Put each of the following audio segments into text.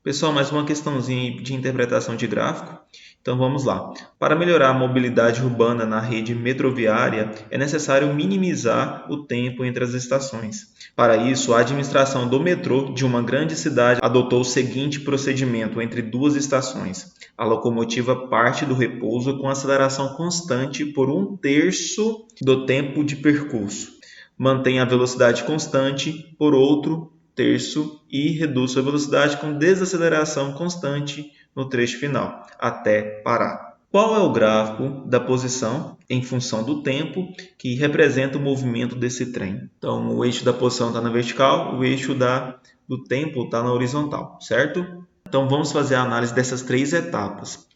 Pessoal, mais uma questãozinha de interpretação de gráfico. Então vamos lá. Para melhorar a mobilidade urbana na rede metroviária, é necessário minimizar o tempo entre as estações. Para isso, a administração do metrô de uma grande cidade adotou o seguinte procedimento entre duas estações. A locomotiva parte do repouso com aceleração constante por 1/3 do tempo de percurso. Mantém a velocidade constante por outro terço e reduz sua velocidade com desaceleração constante no trecho final, até parar. Qual é o gráfico da posição em função do tempo que representa o movimento desse trem? Então, o eixo da posição está na vertical, o eixo do tempo está na horizontal, certo? Então, vamos fazer a análise dessas três etapas.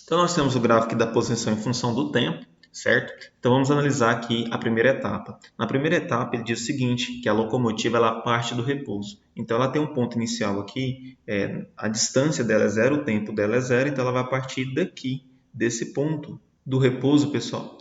Então, nós temos o gráfico da posição em função do tempo, certo? Então, vamos analisar aqui a primeira etapa. Na primeira etapa, ele diz o seguinte, que a locomotiva ela parte do repouso. Então, ela tem um ponto inicial aqui, a distância dela é zero, o tempo dela é zero, então ela vai partir daqui, desse ponto do repouso, pessoal.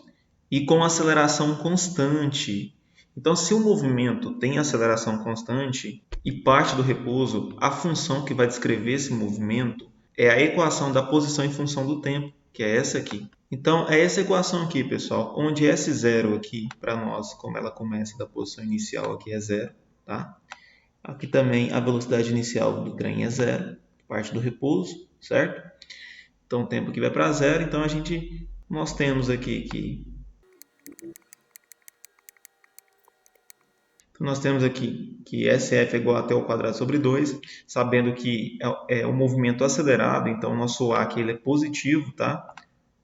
E com aceleração constante. Então, se o movimento tem aceleração constante e parte do repouso, a função que vai descrever esse movimento é a equação da posição em função do tempo, que é essa aqui. Então, é essa equação aqui, pessoal, onde esse zero aqui, para nós, como ela começa da posição inicial aqui é zero, tá? Aqui também a velocidade inicial do trem é zero, parte do repouso, certo? Então, o tempo aqui vai para zero, então nós temos aqui que SF é igual a t ao quadrado sobre 2, sabendo que é o movimento acelerado, então o nosso A aqui ele é positivo, tá?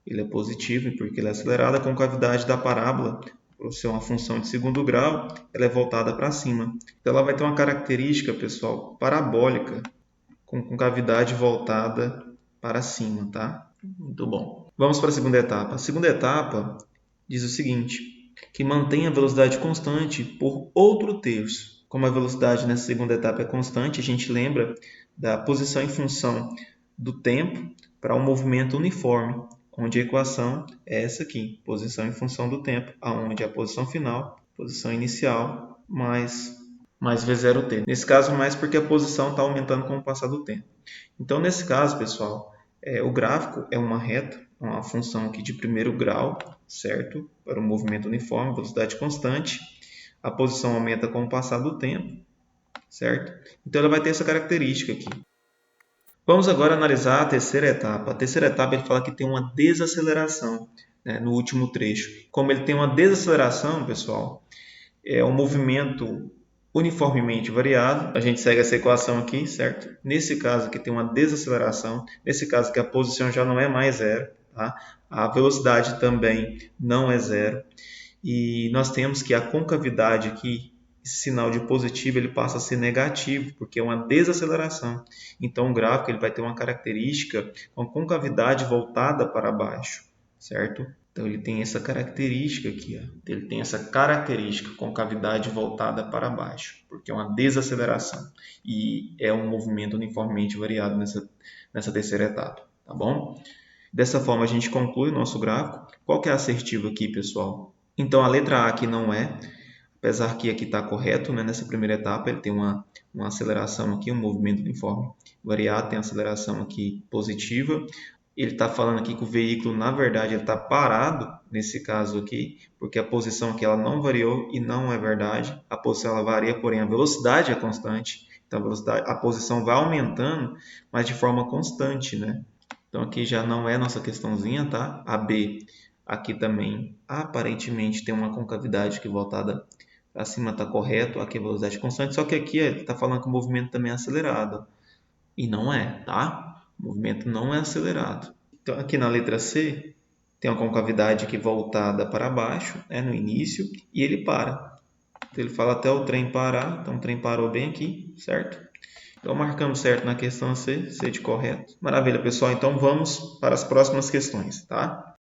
Ele é positivo porque ele é acelerado. A concavidade da parábola, por ser uma função de segundo grau, ela é voltada para cima. Então ela vai ter uma característica, pessoal, parabólica, com concavidade voltada para cima, tá? Muito bom. Vamos para a segunda etapa. A segunda etapa diz o seguinte, que mantém a velocidade constante por outro terço. Como a velocidade nessa segunda etapa é constante, a gente lembra da posição em função do tempo para um movimento uniforme, onde a equação é essa aqui, posição em função do tempo, onde a posição final, posição inicial, mais V0t. Nesse caso, mais porque a posição está aumentando com o passar do tempo. Então, nesse caso, pessoal, o gráfico é uma reta, uma função aqui de primeiro grau, certo? Para um movimento uniforme, velocidade constante. A posição aumenta com o passar do tempo, certo? Então, ela vai ter essa característica aqui. Vamos agora analisar a terceira etapa. A terceira etapa ele fala que tem uma desaceleração, né, no último trecho. Como ele tem uma desaceleração, pessoal, é um movimento uniformemente variado. A gente segue essa equação aqui, certo? Nesse caso aqui tem uma desaceleração. Nesse caso aqui a posição já não é mais zero, tá? A velocidade também não é zero. E nós temos que a concavidade aqui, esse sinal de positivo, ele passa a ser negativo, porque é uma desaceleração. Então, o gráfico ele vai ter uma característica com concavidade voltada para baixo, certo? Então, ele tem essa característica aqui, ó. Ele tem essa característica concavidade voltada para baixo, porque é uma desaceleração e é um movimento uniformemente variado nessa terceira etapa, tá bom? Dessa forma, a gente conclui o nosso gráfico. Qual que é a assertiva aqui, pessoal? Então, a letra A aqui não é, apesar que aqui está correto, né? Nessa primeira etapa ele tem uma aceleração aqui, um movimento uniforme variado, tem aceleração aqui positiva. Ele está falando aqui que o veículo, na verdade, ele está parado, nesse caso aqui, porque a posição aqui ela não variou e não é verdade. A posição ela varia, porém a velocidade é constante. Então, a posição vai aumentando, mas de forma constante, né? Então, aqui já não é nossa questãozinha, tá? A B aqui também aparentemente tem uma concavidade que voltada para cima está correto, aqui a velocidade constante, só que aqui ele está falando que o movimento também é acelerado. E não é, tá? O movimento não é acelerado. Então aqui na letra C tem uma concavidade aqui voltada para baixo, né, no início, e ele para. Então ele fala até o trem parar, então o trem parou bem aqui, certo? Então marcamos certo na questão C, C de correto. Maravilha, pessoal. Então vamos para as próximas questões, tá?